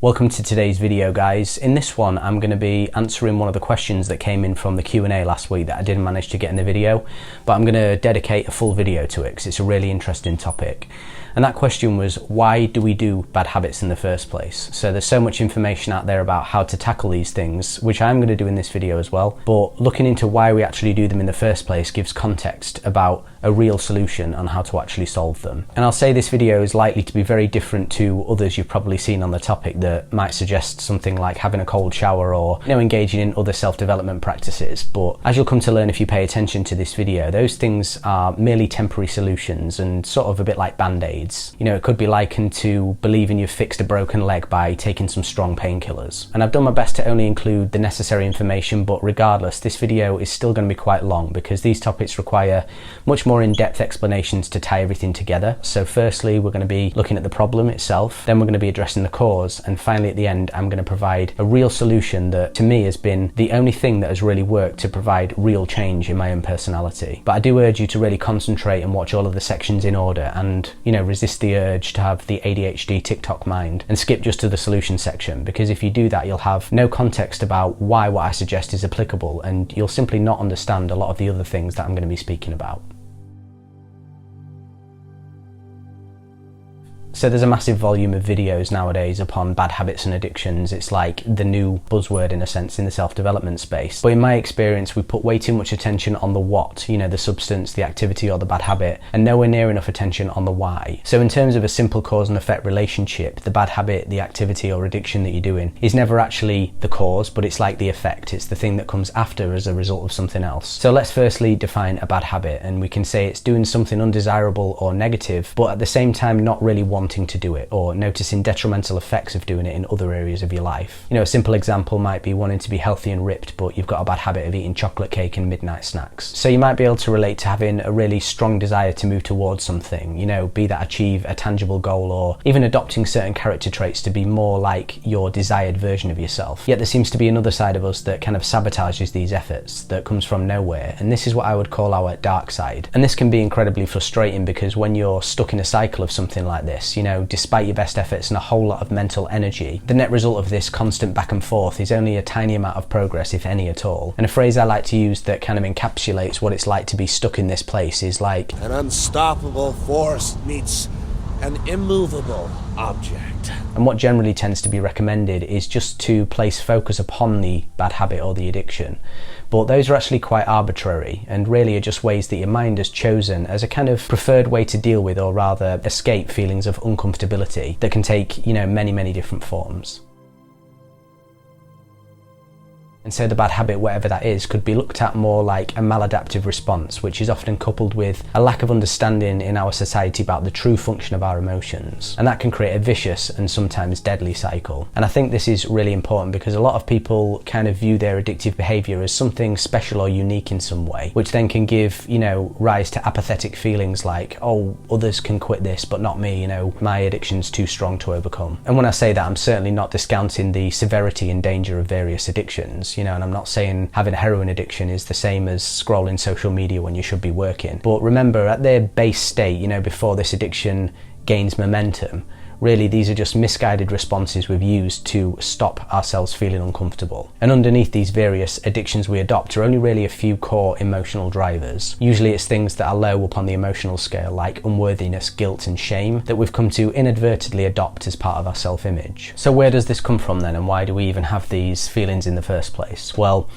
Welcome to today's video, guys. In this one I'm going to be answering one of the questions that came in from the Q&A last week that I didn't manage to get in the video, but I'm going to dedicate a full video to it because it's a really interesting topic. And that question was, why do we do bad habits in the first place? So there's so much information out there about how to tackle these things, which I'm going to do in this video as well, but looking into why we actually do them in the first place gives context about a real solution on how to actually solve them. And I'll say this video is likely to be very different to others you've probably seen on the topic that might suggest something like having a cold shower or, engaging in other self-development practices. But as you'll come to learn if you pay attention to this video, those things are merely temporary solutions and sort of a bit like band-aids. It could be likened to believing you've fixed a broken leg by taking some strong painkillers. And I've done my best to only include the necessary information, but regardless, this video is still going to be quite long because these topics require much more in-depth explanations to tie everything together. So firstly, we're going to be looking at the problem itself, then we're going to be addressing the cause, and finally at the end I'm going to provide a real solution that to me has been the only thing that has really worked to provide real change in my own personality. But I do urge you to really concentrate and watch all of the sections in order and, resist the urge to have the ADHD TikTok mind and skip just to the solution section, because if you do that you'll have no context about why what I suggest is applicable and you'll simply not understand a lot of the other things that I'm going to be speaking about. So there's a massive volume of videos nowadays upon bad habits and addictions. It's like the new buzzword in a sense in the self-development space. But in my experience, we put way too much attention on the what, the substance, the activity or the bad habit, and nowhere near enough attention on the why. So in terms of a simple cause and effect relationship, the bad habit, the activity or addiction that you're doing is never actually the cause, but it's like the effect. It's the thing that comes after as a result of something else. So let's firstly define a bad habit, and we can say it's doing something undesirable or negative, but at the same time not really wanting to do it, or noticing detrimental effects of doing it in other areas of your life. A simple example might be wanting to be healthy and ripped, but you've got a bad habit of eating chocolate cake and midnight snacks. So you might be able to relate to having a really strong desire to move towards something, be that achieve a tangible goal or even adopting certain character traits to be more like your desired version of yourself. Yet there seems to be another side of us that kind of sabotages these efforts, that comes from nowhere, and this is what I would call our dark side. And this can be incredibly frustrating because when you're stuck in a cycle of something like this, despite your best efforts and a whole lot of mental energy, the net result of this constant back and forth is only a tiny amount of progress, if any at all. And a phrase I like to use that kind of encapsulates what it's like to be stuck in this place is like, an unstoppable force meets an immovable object. And what generally tends to be recommended is just to place focus upon the bad habit or the addiction. But those are actually quite arbitrary and really are just ways that your mind has chosen as a kind of preferred way to deal with, or rather escape, feelings of uncomfortability that can take, many, many different forms. And so the bad habit, whatever that is, could be looked at more like a maladaptive response, which is often coupled with a lack of understanding in our society about the true function of our emotions. And that can create a vicious and sometimes deadly cycle. And I think this is really important because a lot of people kind of view their addictive behaviour as something special or unique in some way, which then can give, rise to apathetic feelings like, oh, others can quit this, but not me, my addiction's too strong to overcome. And when I say that, I'm certainly not discounting the severity and danger of various addictions. And I'm not saying having a heroin addiction is the same as scrolling social media when you should be working. But remember, at their base state, before this addiction gains momentum, really these are just misguided responses we've used to stop ourselves feeling uncomfortable. And underneath these various addictions we adopt are only really a few core emotional drivers. Usually it's things that are low up on the emotional scale, like unworthiness, guilt and shame, that we've come to inadvertently adopt as part of our self-image. So where does this come from then, and why do we even have these feelings in the first place? Well,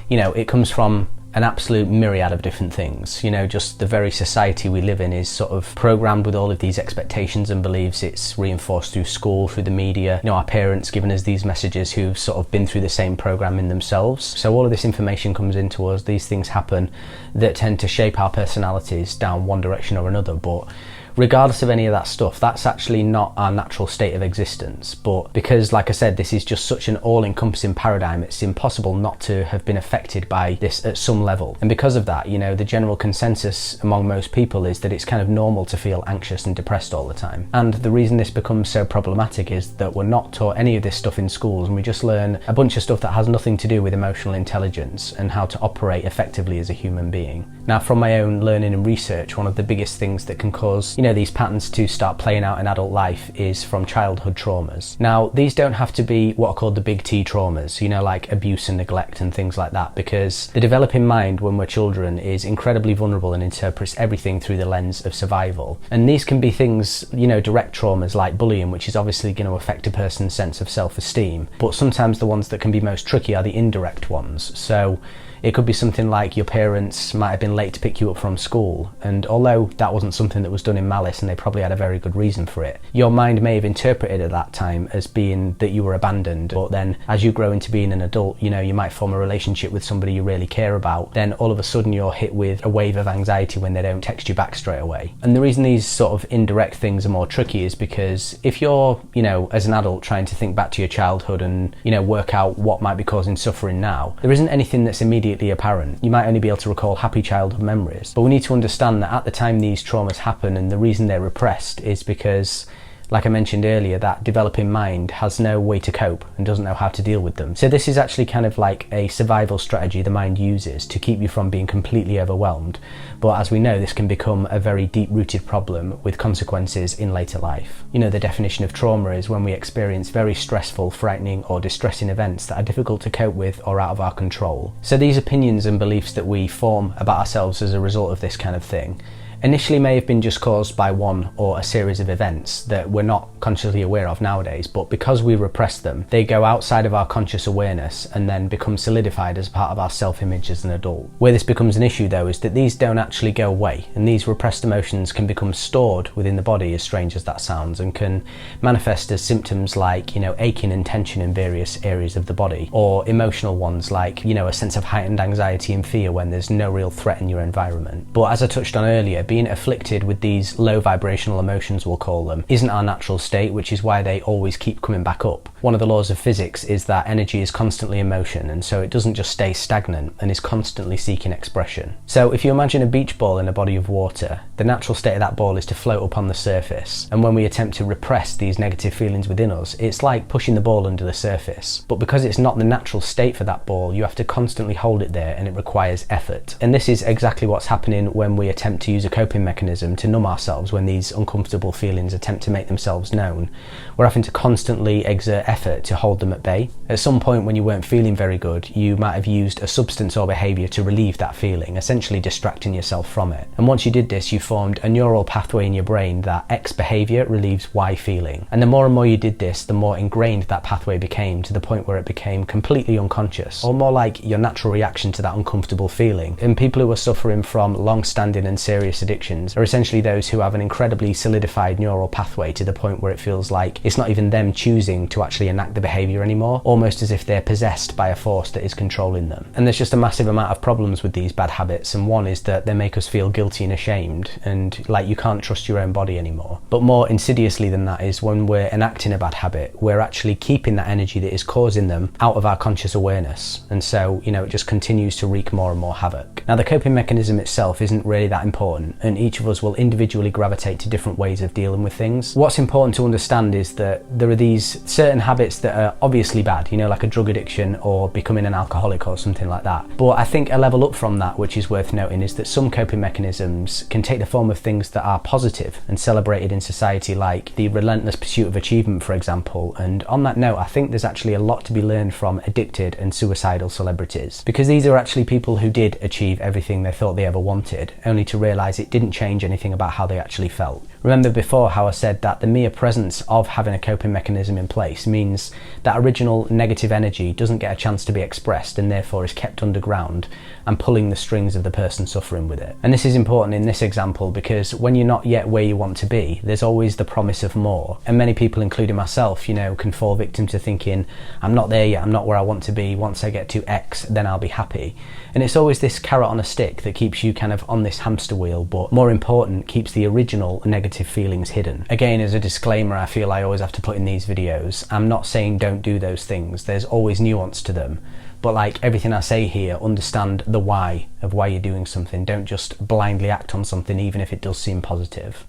it comes from an absolute myriad of different things. Just the very society we live in is sort of programmed with all of these expectations and beliefs. It's reinforced through school, through the media, our parents giving us these messages who've sort of been through the same programming themselves. So all of this information comes into us, these things happen that tend to shape our personalities down one direction or another. But regardless of any of that stuff, that's actually not our natural state of existence. But because, like I said, this is just such an all-encompassing paradigm, it's impossible not to have been affected by this at some level. And because of that, the general consensus among most people is that it's kind of normal to feel anxious and depressed all the time. And the reason this becomes so problematic is that we're not taught any of this stuff in schools, and we just learn a bunch of stuff that has nothing to do with emotional intelligence and how to operate effectively as a human being. Now, from my own learning and research, one of the biggest things that can cause, these patterns to start playing out in adult life is from childhood traumas. Now, these don't have to be what are called the big T traumas, like abuse and neglect and things like that, because the developing mind when we're children is incredibly vulnerable and interprets everything through the lens of survival. And these can be things, direct traumas like bullying, which is obviously going to affect a person's sense of self-esteem. But sometimes the ones that can be most tricky are the indirect ones. So it could be something like your parents might have been late to pick you up from school, and although that wasn't something that was done in malice and they probably had a very good reason for it, your mind may have interpreted at that time as being that you were abandoned. But then as you grow into being an adult, you might form a relationship with somebody you really care about, then all of a sudden you're hit with a wave of anxiety when they don't text you back straight away. And the reason these sort of indirect things are more tricky is because if you're, as an adult trying to think back to your childhood and, work out what might be causing suffering now, there isn't anything that's immediately apparent. You might only be able to recall happy childhood memories, but we need to understand that at the time these traumas happen, and the reason they're repressed is because, like I mentioned earlier, that developing mind has no way to cope and doesn't know how to deal with them. So this is actually kind of like a survival strategy the mind uses to keep you from being completely overwhelmed. But as we know, this can become a very deep-rooted problem with consequences in later life. The definition of trauma is when we experience very stressful, frightening or distressing events that are difficult to cope with or out of our control. So these opinions and beliefs that we form about ourselves as a result of this kind of thing initially may have been just caused by one or a series of events that we're not consciously aware of nowadays, but because we repress them, they go outside of our conscious awareness and then become solidified as part of our self-image as an adult. Where this becomes an issue though is that these don't actually go away, and these repressed emotions can become stored within the body, as strange as that sounds, and can manifest as symptoms like, aching and tension in various areas of the body, or emotional ones like, a sense of heightened anxiety and fear when there's no real threat in your environment. But as I touched on earlier, being afflicted with these low vibrational emotions, we'll call them, isn't our natural state, which is why they always keep coming back up. One of the laws of physics is that energy is constantly in motion, and so it doesn't just stay stagnant and is constantly seeking expression. So if you imagine a beach ball in a body of water, the natural state of that ball is to float up on the surface, and when we attempt to repress these negative feelings within us, it's like pushing the ball under the surface. But because it's not the natural state for that ball, you have to constantly hold it there, and it requires effort. And this is exactly what's happening when we attempt to use a coping mechanism to numb ourselves when these uncomfortable feelings attempt to make themselves known. We're having to constantly exert effort to hold them at bay. At some point when you weren't feeling very good, you might have used a substance or behaviour to relieve that feeling, essentially distracting yourself from it. And once you did this, you formed a neural pathway in your brain that X behaviour relieves Y feeling. And the more and more you did this, the more ingrained that pathway became, to the point where it became completely unconscious, or more like your natural reaction to that uncomfortable feeling. And people who are suffering from long-standing and serious addictions are essentially those who have an incredibly solidified neural pathway to the point where it feels like it's not even them choosing to actually enact the behaviour anymore, almost as if they're possessed by a force that is controlling them. And there's just a massive amount of problems with these bad habits, and one is that they make us feel guilty and ashamed, and like you can't trust your own body anymore. But more insidiously than that is when we're enacting a bad habit, we're actually keeping that energy that is causing them out of our conscious awareness, and so it just continues to wreak more and more havoc. Now, the coping mechanism itself isn't really that important, and each of us will individually gravitate to different ways of dealing with things. What's important to understand is that there are these certain habits that are obviously bad, like a drug addiction or becoming an alcoholic or something like that. But I think a level up from that, which is worth noting, is that some coping mechanisms can take the form of things that are positive and celebrated in society, like the relentless pursuit of achievement, for example. And on that note, I think there's actually a lot to be learned from addicted and suicidal celebrities, because these are actually people who did achieve everything they thought they ever wanted, only to realise it didn't change anything about how they actually felt. Remember before how I said that the mere presence of having a coping mechanism in place means that original negative energy doesn't get a chance to be expressed, and therefore is kept underground and pulling the strings of the person suffering with it. And this is important in this example because when you're not yet where you want to be, there's always the promise of more. And many people, including myself, can fall victim to thinking, I'm not there yet, I'm not where I want to be, once I get to X, then I'll be happy. And it's always this carrot on a stick that keeps you kind of on this hamster wheel, but more important, keeps the original negative feelings hidden. Again, as a disclaimer, I feel I always have to put in these videos, I'm not saying don't do those things, there's always nuance to them. But like everything I say here, understand the why of why you're doing something. Don't just blindly act on something even if it does seem positive.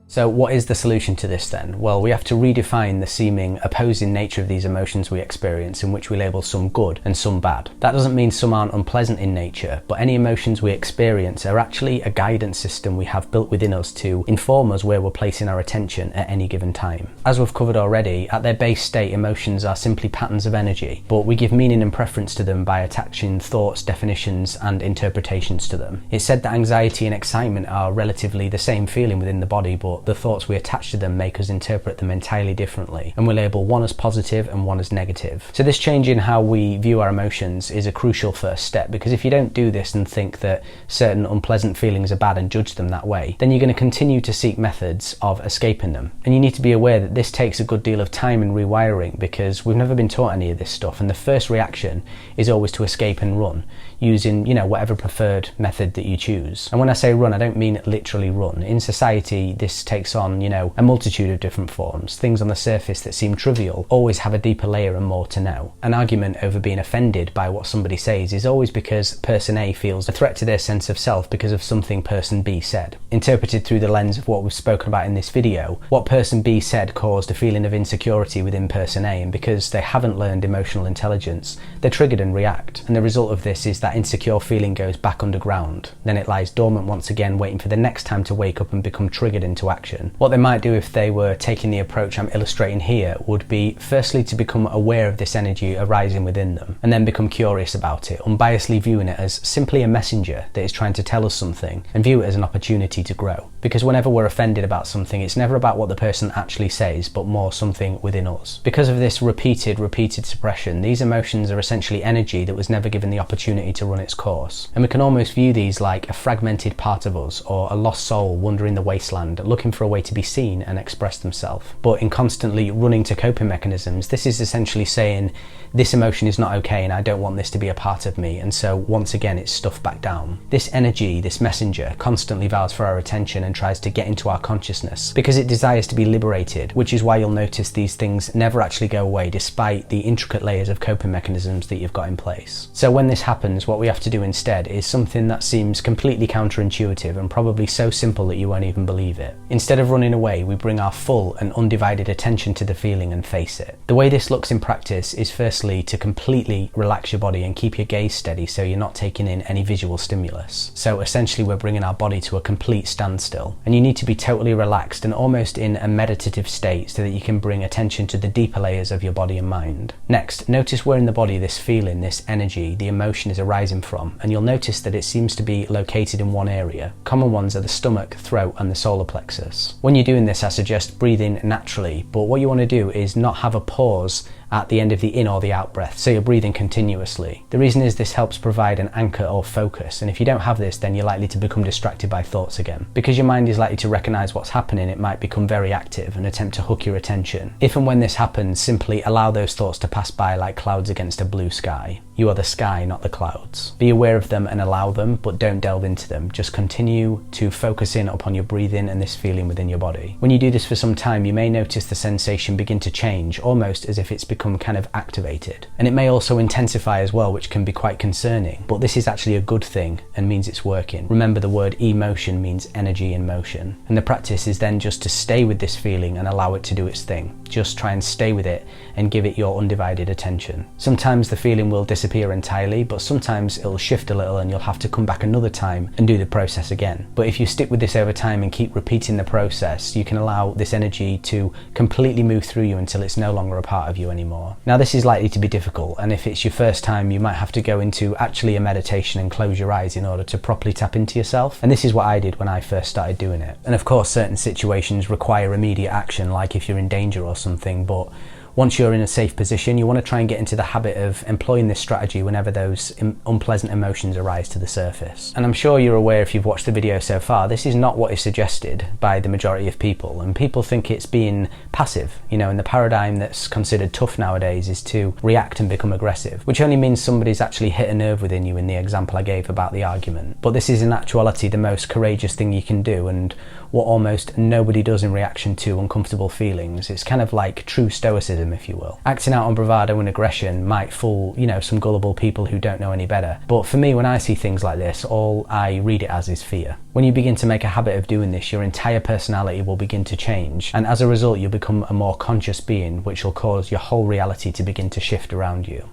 So what is the solution to this then? Well, we have to redefine the seeming opposing nature of these emotions we experience, in which we label some good and some bad. That doesn't mean some aren't unpleasant in nature, but any emotions we experience are actually a guidance system we have built within us to inform us where we're placing our attention at any given time. As we've covered already, at their base state, emotions are simply patterns of energy, but we give meaning and preference to them by attaching thoughts, definitions, and interpretations to them. It's said that anxiety and excitement are relatively the same feeling within the body, but the thoughts we attach to them make us interpret them entirely differently, and we label one as positive and one as negative. So this change in how we view our emotions is a crucial first step, because if you don't do this and think that certain unpleasant feelings are bad and judge them that way, then you're going to continue to seek methods of escaping them. And you need to be aware that this takes a good deal of time and rewiring, because we've never been taught any of this stuff, and the first reaction is always to escape and run, using, whatever preferred method that you choose. And when I say run, I don't mean literally run. In society, this takes on, a multitude of different forms. Things on the surface that seem trivial always have a deeper layer and more to know. An argument over being offended by what somebody says is always because person A feels a threat to their sense of self because of something person B said. Interpreted through the lens of what we've spoken about in this video, what person B said caused a feeling of insecurity within person A, and because they haven't learned emotional intelligence, they're triggered and react. And the result of this is that insecure feeling goes back underground. Then it lies dormant once again, waiting for the next time to wake up and become triggered into action. What they might do if they were taking the approach I'm illustrating here would be firstly to become aware of this energy arising within them, and then become curious about it, unbiasedly viewing it as simply a messenger that is trying to tell us something, and view it as an opportunity to grow. Because whenever we're offended about something, it's never about what the person actually says, but more something within us. Because of this repeated suppression, these emotions are essentially energy that was never given the opportunity to run its course. And we can almost view these like a fragmented part of us, or a lost soul wandering the wasteland, looking for a way to be seen and express themselves. But in constantly running to coping mechanisms, this is essentially saying, this emotion is not okay and I don't want this to be a part of me, and so once again it's stuffed back down. This energy, this messenger, constantly vows for our attention and tries to get into our consciousness because it desires to be liberated, which is why you'll notice these things never actually go away despite the intricate layers of coping mechanisms that you've got in place. So when this happens, what we have to do instead is something that seems completely counterintuitive and probably so simple that you won't even believe it. Instead of running away, we bring our full and undivided attention to the feeling and face it. The way this looks in practice is firstly to completely relax your body and keep your gaze steady so you're not taking in any visual stimulus. So essentially we're bringing our body to a complete standstill, and you need to be totally relaxed and almost in a meditative state so that you can bring attention to the deeper layers of your body and mind. Next, notice where in the body this feeling, this energy, the emotion is arising from, and you'll notice that it seems to be located in one area. Common ones are the stomach, throat, and the solar plexus. When you're doing this, I suggest breathing naturally, but what you want to do is not have a pause at the end of the in or the out breath, so you're breathing continuously. The reason is this helps provide an anchor or focus, and if you don't have this, then you're likely to become distracted by thoughts again. Because your mind is likely to recognize what's happening, it might become very active and attempt to hook your attention. If and when this happens, simply allow those thoughts to pass by like clouds against a blue sky. You are the sky, not the clouds. Be aware of them and allow them, but don't delve into them. Just continue to focus in upon your breathing and this feeling within your body. When you do this for some time, you may notice the sensation begin to change, almost as if it's become kind of activated. And it may also intensify as well, which can be quite concerning, but this is actually a good thing and means it's working. Remember, the word emotion means energy in motion. And the practice is then just to stay with this feeling and allow it to do its thing. Just try and stay with it and give it your undivided attention. Sometimes the feeling will disappear entirely, but sometimes it'll shift a little and you'll have to come back another time and do the process again. But if you stick with this over time and keep repeating the process, you can allow this energy to completely move through you until it's no longer a part of you anymore. Now, this is likely to be difficult, and if it's your first time, you might have to go into actually a meditation and close your eyes in order to properly tap into yourself. And this is what I did when I first started doing it. And of course, certain situations require immediate action, like if you're in danger or something, but once you're in a safe position, you want to try and get into the habit of employing this strategy whenever those unpleasant emotions arise to the surface. And I'm sure you're aware, if you've watched the video so far, this is not what is suggested by the majority of people, and people think it's being passive. And the paradigm that's considered tough nowadays is to react and become aggressive, which only means somebody's actually hit a nerve within you in the example I gave about the argument. But this is in actuality the most courageous thing you can do, and what almost nobody does in reaction to uncomfortable feelings. It's kind of like true stoicism, if you will. Acting out on bravado and aggression might fool, some gullible people who don't know any better. But for me, when I see things like this, all I read it as is fear. When you begin to make a habit of doing this, your entire personality will begin to change, and as a result, you'll become a more conscious being, which will cause your whole reality to begin to shift around you.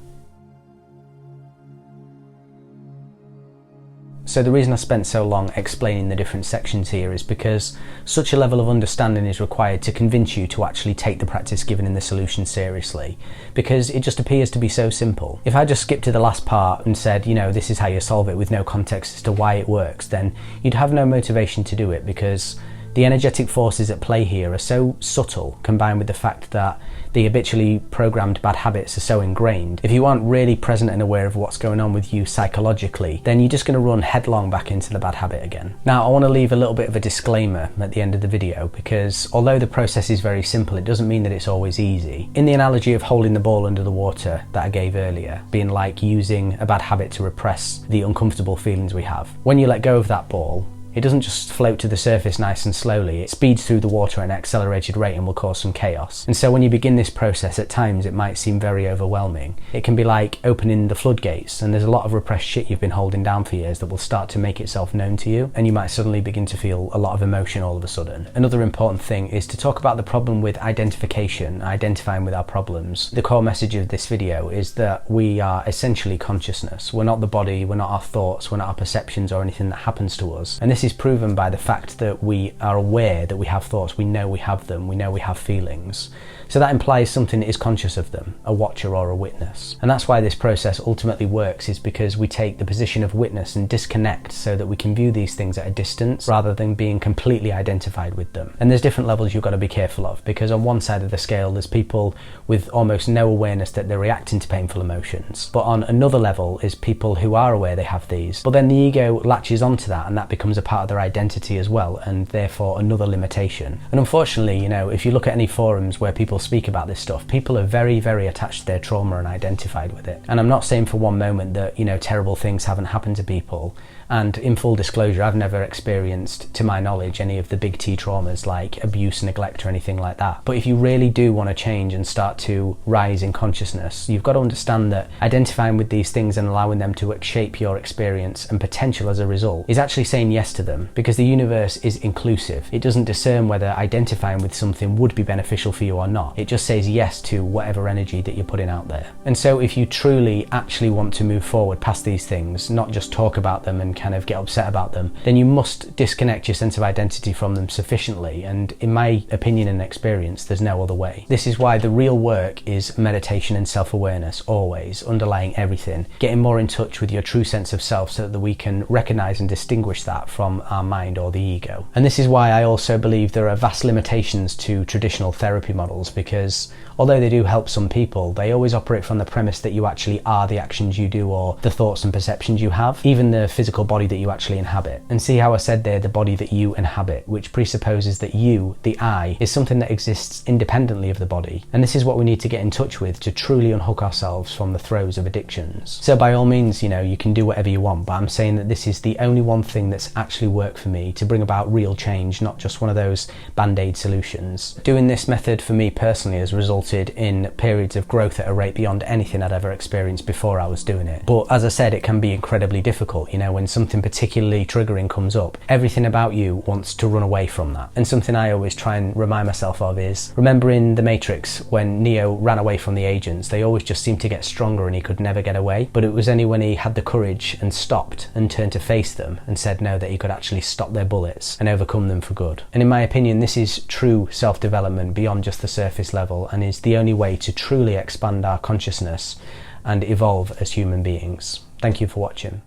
So the reason I spent so long explaining the different sections here is because such a level of understanding is required to convince you to actually take the practice given in the solution seriously, because it just appears to be so simple. If I just skipped to the last part and said, this is how you solve it with no context as to why it works, then you'd have no motivation to do it, because the energetic forces at play here are so subtle, combined with the fact that the habitually programmed bad habits are so ingrained. If you aren't really present and aware of what's going on with you psychologically, then you're just going to run headlong back into the bad habit again. Now, I want to leave a little bit of a disclaimer at the end of the video, because although the process is very simple, it doesn't mean that it's always easy. In the analogy of holding the ball under the water that I gave earlier, being like using a bad habit to repress the uncomfortable feelings we have, when you let go of that ball, it doesn't just float to the surface nice and slowly, it speeds through the water at an accelerated rate and will cause some chaos. And so when you begin this process, at times it might seem very overwhelming. It can be like opening the floodgates, and there's a lot of repressed shit you've been holding down for years that will start to make itself known to you, and you might suddenly begin to feel a lot of emotion all of a sudden. Another important thing is to talk about the problem with identification, identifying with our problems. The core message of this video is that we are essentially consciousness. We're not the body, we're not our thoughts, we're not our perceptions or anything that happens to us. And this is proven by the fact that we are aware that we have thoughts, we know we have them, we know we have feelings. So that implies something is conscious of them, a watcher or a witness. And that's why this process ultimately works, is because we take the position of witness and disconnect so that we can view these things at a distance rather than being completely identified with them. And there's different levels you've got to be careful of, because on one side of the scale there's people with almost no awareness that they're reacting to painful emotions. But on another level is people who are aware they have these, but then the ego latches onto that and that becomes a part of their identity as well, and therefore another limitation. And unfortunately, if you look at any forums where people speak about this stuff, people are very, very attached to their trauma and identified with it. And I'm not saying for one moment that, terrible things haven't happened to people. And in full disclosure, I've never experienced, to my knowledge, any of the big T traumas like abuse, neglect, or anything like that. But if you really do want to change and start to rise in consciousness, you've got to understand that identifying with these things and allowing them to shape your experience and potential as a result is actually saying yes to them, because the universe is inclusive. It doesn't discern whether identifying with something would be beneficial for you or not. It just says yes to whatever energy that you're putting out there. And so if you truly actually want to move forward past these things, not just talk about them and kind of get upset about them, then you must disconnect your sense of identity from them sufficiently. And in my opinion and experience, there's no other way. This is why the real work is meditation and self-awareness, always underlying everything, getting more in touch with your true sense of self so that we can recognize and distinguish that from our mind or the ego. And this is why I also believe there are vast limitations to traditional therapy models, because although they do help some people, they always operate from the premise that you actually are the actions you do or the thoughts and perceptions you have, even the physical body that you actually inhabit. And see how I said there, the body that you inhabit, which presupposes that you, the I, is something that exists independently of the body. And this is what we need to get in touch with to truly unhook ourselves from the throes of addictions. So by all means, you can do whatever you want, but I'm saying that this is the only one thing that's actually worked for me to bring about real change, not just one of those band-aid solutions. Doing this method for me personally has resulted in periods of growth at a rate beyond anything I'd ever experienced before I was doing it. But as I said, it can be incredibly difficult. When something particularly triggering comes up, everything about you wants to run away from that. And something I always try and remind myself of is, remember in The Matrix when Neo ran away from the agents, they always just seemed to get stronger and he could never get away. But it was only when he had the courage and stopped and turned to face them and said no, that he could actually stop their bullets and overcome them for good. And in my opinion, this is true self-development beyond just the surface level, and is the only way to truly expand our consciousness and evolve as human beings. Thank you for watching.